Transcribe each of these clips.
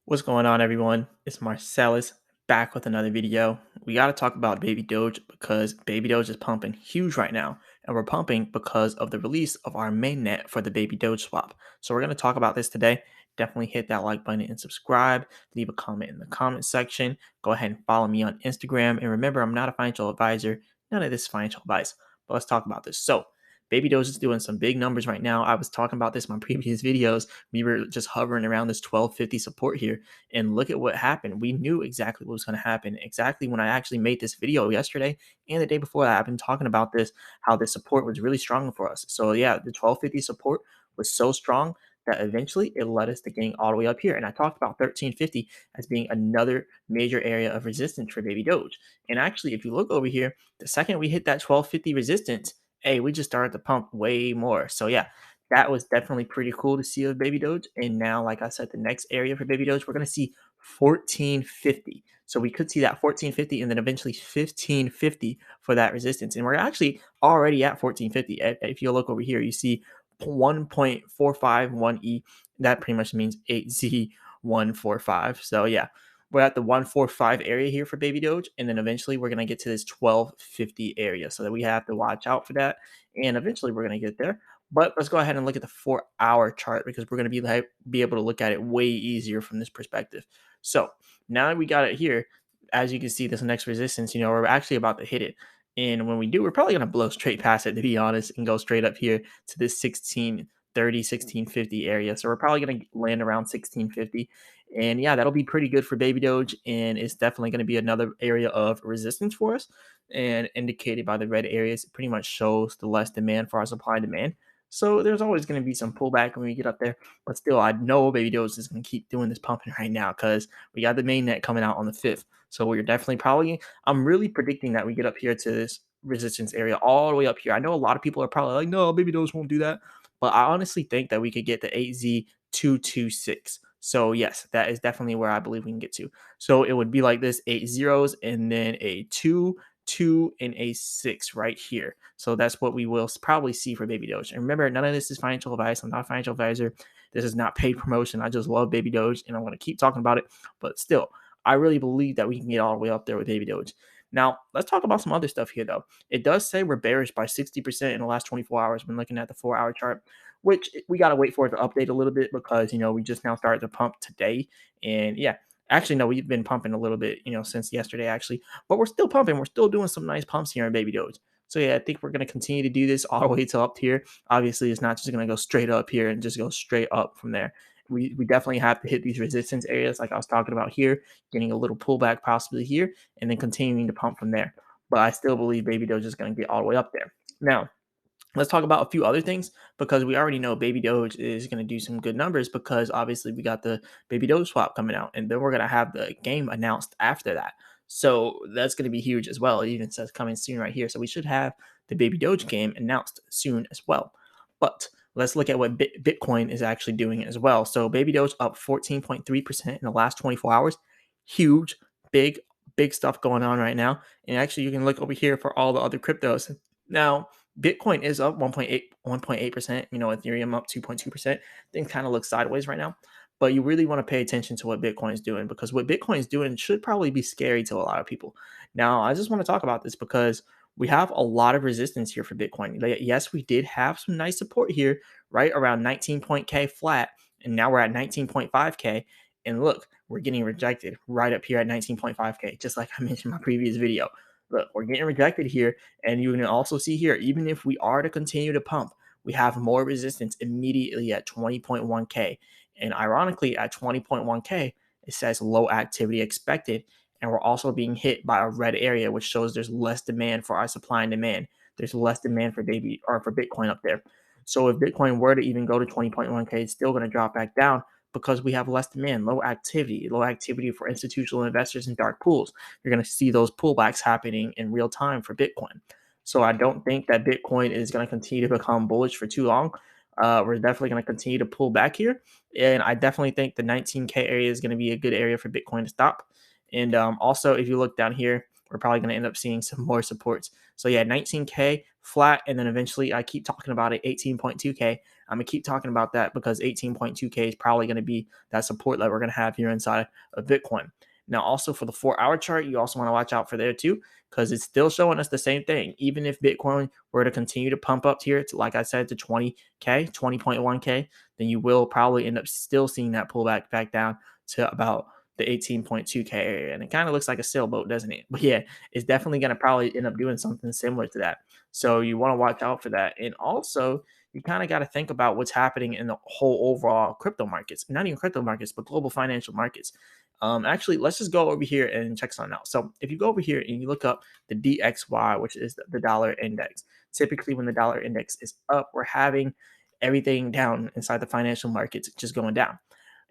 What's going on, everyone? It's Marcellus back with another video. We got to talk about Baby Doge because Baby Doge is pumping huge right now, and we're pumping because of the release of our mainnet for the Baby Doge swap. So we're going to talk about this today. Definitely hit that like button and subscribe. Leave a comment in the comment section. Go ahead and follow me on Instagram. And remember, I'm not a financial advisor. None of this is financial advice. But let's talk about this. So Baby Doge is doing some big numbers right now. I was talking about this in my previous videos. We were just hovering around this 1250 support here, and look at what happened. We knew exactly what was going to happen. Exactly when I actually made this video yesterday and the day before that, I've been talking about this, how the support was really strong for us. So yeah, the 1250 support was so strong that eventually it led us to getting all the way up here. And I talked about 1350 as being another major area of resistance for Baby Doge. And actually, if you look over here, the second we hit that 1250 resistance, hey, we just started to pump way more. So yeah, that was definitely pretty cool to see of Baby Doge. And now, like I said, the next area for Baby Doge, we're going to see 1450. So we could see that 1450 and then eventually 1550 for that resistance. And we're actually already at 1450. If you look over here, you see 1.451E. That pretty much means 8Z145. So yeah, we're at the 145 area here for Baby Doge, and then eventually we're going to get to this 1250 area, so that we have to watch out for that, and eventually we're going to get there. But let's go ahead and look at the 4-hour chart because we're going to be able to look at it way easier from this perspective. So now that we got it here, as you can see, this next resistance, we're actually about to hit it. And when we do, we're probably going to blow straight past it, to be honest, and go straight up here to this 1630, 1650 area. So we're probably going to land around 1650. And yeah, that'll be pretty good for Baby Doge. And it's definitely going to be another area of resistance for us. And indicated by the red areas, it pretty much shows the less demand for our supply and demand. So there's always going to be some pullback when we get up there. But still, I know Baby Doge is going to keep doing this pumping right now because we got the main net coming out on the 5th. So we're definitely probably, I'm really predicting that we get up here to this resistance area all the way up here. I know a lot of people are probably like, no, Baby Doge won't do that. But I honestly think that we could get the 8Z226. So yes, that is definitely where I believe we can get to. So it would be like this: 8 zeros and then a 2, 2, and a 6 right here. So that's what we will probably see for Baby Doge. And remember, none of this is financial advice. I'm not a financial advisor. This is not paid promotion. I just love Baby Doge, and I'm going to keep talking about it. But still, I really believe that we can get all the way up there with Baby Doge. Now, let's talk about some other stuff here, though. It does say we're bearish by 60% in the last 24 hours when looking at the 4-hour chart, which we got to wait for it to update a little bit because, we just now started to pump today. And yeah, actually, no, we've been pumping a little bit, since yesterday, actually, but we're still pumping. We're still doing some nice pumps here in Baby Doge. So yeah, I think we're going to continue to do this all the way to up here. Obviously, it's not just going to go straight up here and just go straight up from there. We definitely have to hit these resistance areas like I was talking about here, getting a little pullback possibly here, and then continuing to pump from there. But I still believe Baby Doge is going to get all the way up there. Now, let's talk about a few other things because we already know Baby Doge is going to do some good numbers because obviously we got the Baby Doge swap coming out, and then we're going to have the game announced after that. So that's going to be huge as well. It even says coming soon right here. So we should have the Baby Doge game announced soon as well. But let's look at what Bitcoin is actually doing as well. So Baby Doge up 14.3% in the last 24 hours. Huge, big stuff going on right now. And actually, you can look over here for all the other cryptos. Now, Bitcoin is up 1.8%. Ethereum up 2.2%. Things kind of look sideways right now. But you really want to pay attention to what Bitcoin is doing because what Bitcoin is doing should probably be scary to a lot of people. Now, I just want to talk about this because we have a lot of resistance here for Bitcoin. Yes, we did have some nice support here, right around 19.k flat, and now we're at 19.5k. And look, we're getting rejected right up here at 19.5k, just like I mentioned in my previous video. Look, we're getting rejected here, and you can also see here, even if we are to continue to pump, we have more resistance immediately at 20.1k. And ironically, at 20.1k, it says low activity expected. And we're also being hit by a red area, which shows there's less demand for our supply and demand. There's less demand for Bitcoin up there. So if Bitcoin were to even go to 20.1k, it's still going to drop back down because we have less demand, low activity for institutional investors in dark pools. You're going to see those pullbacks happening in real time for Bitcoin. So I don't think that Bitcoin is going to continue to become bullish for too long. We're definitely going to continue to pull back here. And I definitely think the 19K area is going to be a good area for Bitcoin to stop. And also, if you look down here, we're probably going to end up seeing some more supports. So yeah, 19K flat, and then eventually I keep talking about it, 18.2K. I'm gonna keep talking about that because 18.2K is probably going to be that support that we're going to have here inside of Bitcoin. Now, also for the 4 hour chart, you also want to watch out for there too, because it's still showing us the same thing. Even if Bitcoin were to continue to pump up here to, like I said, to 20K, 20.1K, then you will probably end up still seeing that pullback back down to about the 18.2K area. And it kind of looks like a sailboat, doesn't it? But yeah, it's definitely going to probably end up doing something similar to that. So you want to watch out for that. And also, you kind of got to think about what's happening in the whole overall crypto markets, not even crypto markets, but global financial markets. Actually, let's just go over here and check something out. So if you go over here and you look up the DXY, which is the dollar index, typically when the dollar index is up, we're having everything down inside the financial markets just going down.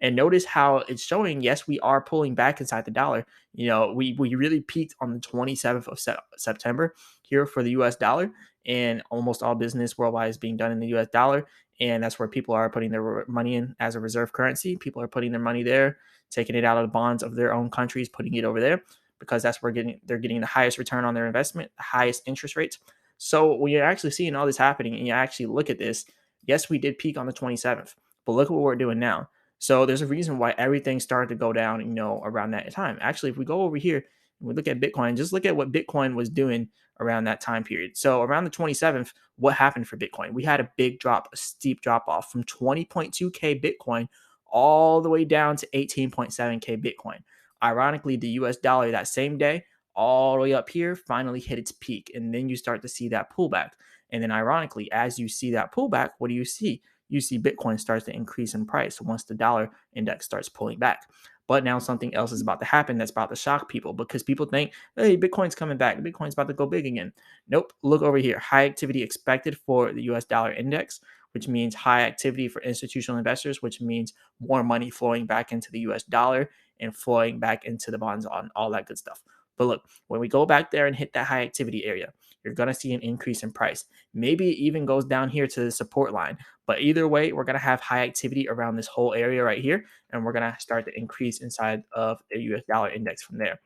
And notice how it's showing, yes, we are pulling back inside the dollar. We really peaked on the 27th of September here for the US dollar, and almost all business worldwide is being done in the US dollar. And that's where people are putting their money in as a reserve currency. People are putting their money there, taking it out of the bonds of their own countries, putting it over there because that's where they're getting the highest return on their investment, the highest interest rates. So when you're actually seeing all this happening and you actually look at this, yes, we did peak on the 27th, but look at what we're doing now. So there's a reason why everything started to go down, around that time. Actually, if we go over here and we look at Bitcoin, just look at what Bitcoin was doing around that time period. So around the 27th, what happened for Bitcoin? We had a big drop, a steep drop off from 20.2K Bitcoin all the way down to 18.7K Bitcoin. Ironically, the US dollar that same day, all the way up here, finally hit its peak. And then you start to see that pullback. And then, ironically, as you see that pullback, what do you see? You see Bitcoin starts to increase in price once the dollar index starts pulling back. But now something else is about to happen that's about to shock people because people think, hey, Bitcoin's coming back. Bitcoin's about to go big again. Nope. Look over here. High activity expected for the US dollar index, which means high activity for institutional investors, which means more money flowing back into the US dollar and flowing back into the bonds on all that good stuff. But look, when we go back there and hit that high activity area, you're going to see an increase in price. Maybe it even goes down here to the support line. But either way, we're going to have high activity around this whole area right here. And we're going to start to increase inside of the US dollar index from there.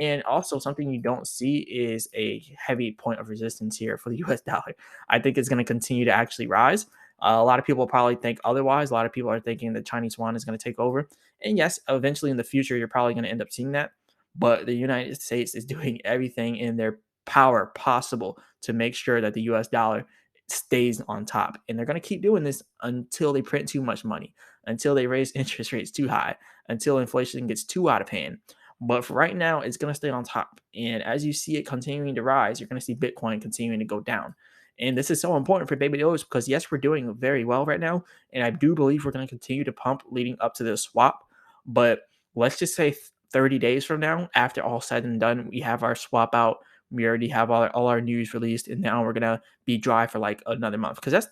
And also, something you don't see is a heavy point of resistance here for the US dollar. I think it's going to continue to actually rise. A lot of people probably think otherwise. A lot of people are thinking the Chinese yuan is going to take over. And yes, eventually in the future, you're probably going to end up seeing that. But the United States is doing everything in their power possible to make sure that the US dollar stays on top. And they're going to keep doing this until they print too much money, until they raise interest rates too high, until inflation gets too out of hand. But for right now, it's going to stay on top. And as you see it continuing to rise, you're going to see Bitcoin continuing to go down. And this is so important for baby Doge because, yes, we're doing very well right now. And I do believe we're going to continue to pump leading up to this swap. But let's just say 30 days from now, after all said and done, we have our swap out. We already have all our news released, and now we're gonna be dry for like another month because that's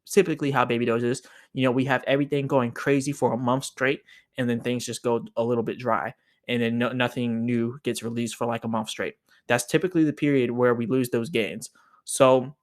typically how baby Doge is. We have everything going crazy for a month straight, and then things just go a little bit dry, and then nothing new gets released for like a month straight. That's typically the period where we lose those gains. So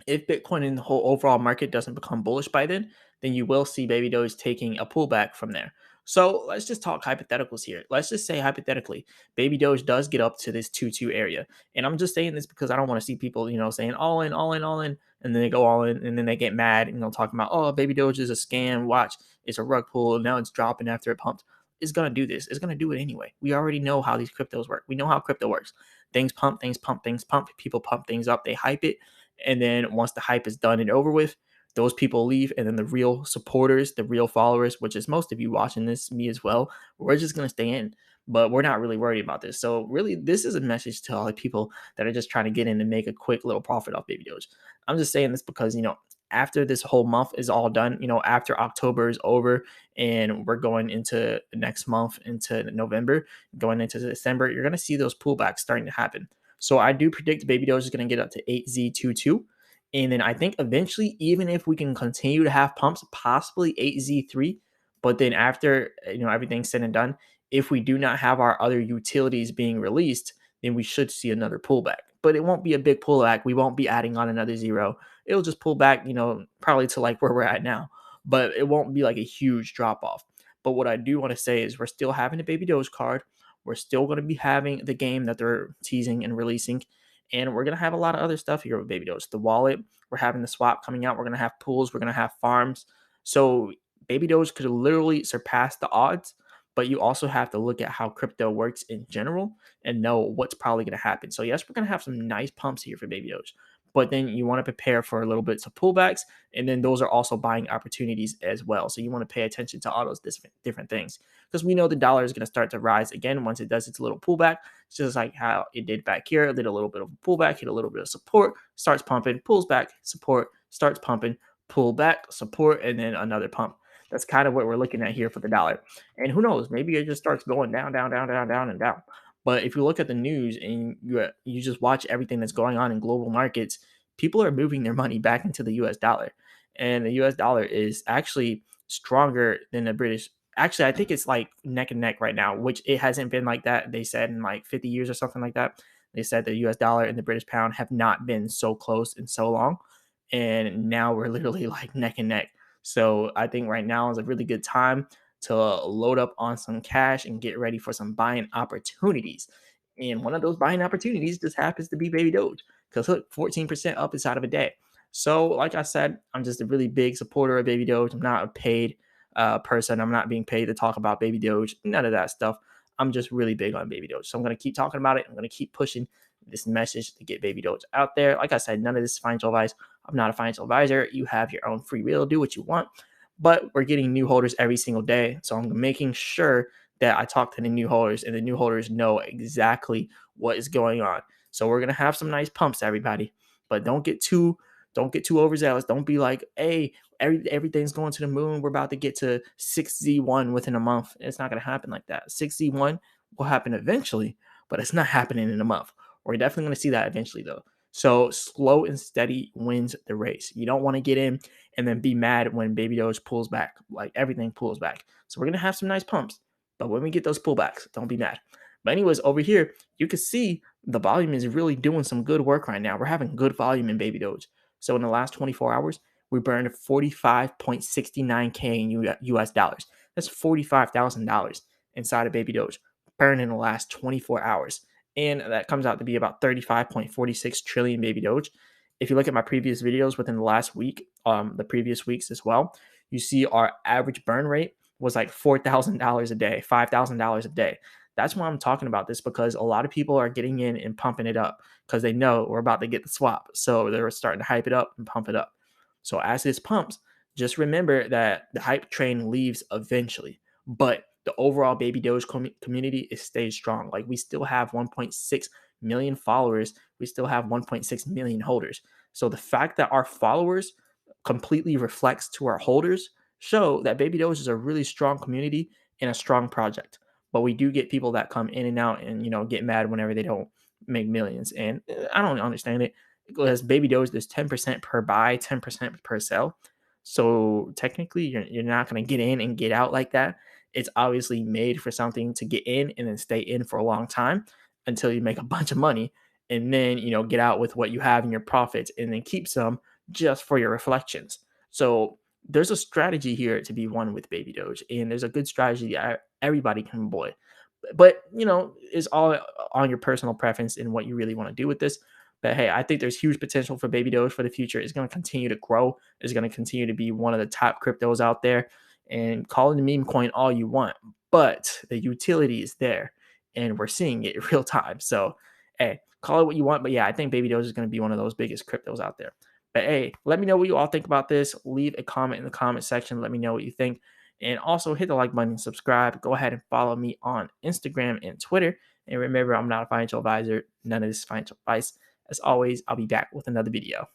if Bitcoin and the whole overall market doesn't become bullish by then you will see baby Doge taking a pullback from there. So let's just talk hypotheticals here. Let's just say hypothetically, baby Doge does get up to this 2-2 area. And I'm just saying this because I don't want to see people, saying all in, all in, all in, and then they go all in and then they get mad and they'll talk about, oh, baby Doge is a scam. Watch, it's a rug pull. Now it's dropping after it pumped. It's going to do this. It's going to do it anyway. We already know how these cryptos work. We know how crypto works. Things pump, things pump, things pump. People pump things up. They hype it. And then once the hype is done and over with, those people leave. And then the real supporters, the real followers, which is most of you watching this, me as well, we're just going to stay in. But we're not really worried about this. So really, this is a message to all the people that are just trying to get in and make a quick little profit off baby Doge. I'm just saying this because, after this whole month is all done, after October is over and we're going into next month, into November, going into December, you're going to see those pullbacks starting to happen. So I do predict baby Doge is going to get up to 8Z22. And then I think eventually, even if we can continue to have pumps, possibly 8Z3, but then after, everything's said and done, if we do not have our other utilities being released, then we should see another pullback. But it won't be a big pullback. We won't be adding on another zero. It'll just pull back, probably to like where we're at now. But it won't be like a huge drop off. But what I do want to say is we're still having a baby Doge card. We're still going to be having the game that they're teasing and releasing. And we're going to have a lot of other stuff here with Baby Doge. The wallet, we're having the swap coming out. We're going to have pools. We're going to have farms. So Baby Doge could literally surpass the odds, but you also have to look at how crypto works in general and know what's probably going to happen. So yes, we're going to have some nice pumps here for Baby Doge, but then you want to prepare for a little bit of pullbacks, and then those are also buying opportunities as well. So you want to pay attention to all those different things, because we know the dollar is going to start to rise again once it does its little pullback, just like how it did back here. It did a little bit of a pullback, hit a little bit of support, starts pumping, pulls back, support, starts pumping, pull back, support, and then another pump. That's kind of what we're looking at here for the dollar. And who knows, maybe it just starts going down, down, down, down, down, and down. But if you look at the news and you just watch everything that's going on in global markets, people are moving their money back into the US dollar. And the US dollar is actually stronger than the British. Actually, I think it's like neck and neck right now, which it hasn't been like that. They said in like 50 years or something like that. They said the US dollar and the British pound have not been so close in so long. And now we're literally like neck and neck. So I think right now is a really good time to load up on some cash and get ready for some buying opportunities. And one of those buying opportunities just happens to be Baby Doge, because look, 14% up inside of a day. So, like I said, I'm just a really big supporter of Baby Doge. I'm not a paid person. I'm not being paid to talk about Baby Doge, none of that stuff. I'm just really big on Baby Doge. So I'm going to keep talking about it. I'm going to keep pushing this message to get Baby Doge out there. Like I said, none of this is financial advice. I'm not a financial advisor. You have your own free will. Do what you want. But we're getting new holders every single day. So I'm making sure that I talk to the new holders, and the new holders know exactly what is going on. So we're gonna have some nice pumps, everybody. But don't get too overzealous. Don't be like, hey, everything's going to the moon. We're about to get to 6Z1 within a month. It's not gonna happen like that. 6Z1 will happen eventually, but it's not happening in a month. We're definitely gonna see that eventually though. So slow and steady wins the race. You don't want to get in and then be mad when Baby Doge pulls back. Like everything pulls back. So we're gonna have some nice pumps. But when we get those pullbacks, don't be mad. But anyways, over here, you can see the volume is really doing some good work right now. We're having good volume in Baby Doge. So in the last 24 hours, we burned 45.69K in US dollars. That's $45,000 inside of Baby Doge burned in the last 24 hours. And that comes out to be about 35.46 trillion Baby Doge. If you look at my previous videos within the last week, the previous weeks as well, you see our average burn rate was like $4,000 a day, $5,000 a day. That's why I'm talking about this, because a lot of people are getting in and pumping it up because they know we're about to get the swap. So they're starting to hype it up and pump it up. So as this pumps, just remember that the hype train leaves eventually, but the overall Baby Doge community is stays strong. Like we still have 1.6 million followers. We still have 1.6 million holders. So the fact that our followers completely reflects to our holders show that Baby Doge is a really strong community and a strong project. But we do get people that come in and out and get mad whenever they don't make millions, and I don't understand it, because Baby Doge there's 10% per buy, 10% per sell. So technically, you're not going to get in and get out like that. It's obviously made for something to get in and then stay in for a long time until you make a bunch of money, and then get out with what you have in your profits, and then keep some just for your reflections. So there's a strategy here to be won with Baby Doge, and there's a good strategy that everybody can employ. But it's all on your personal preference and what you really want to do with this. But hey, I think there's huge potential for Baby Doge for the future. It's going to continue to grow. It's going to continue to be one of the top cryptos out there. And call it a meme coin all you want, but the utility is there, and we're seeing it in real time. So hey, call it what you want, but yeah, I think Baby Doge is going to be one of those biggest cryptos out there. But hey, let me know what you all think about this. Leave a comment in the comment section. Let me know what you think. And also hit the like button and subscribe. Go ahead and follow me on Instagram and Twitter. And remember, I'm not a financial advisor. None of this is financial advice. As always, I'll be back with another video.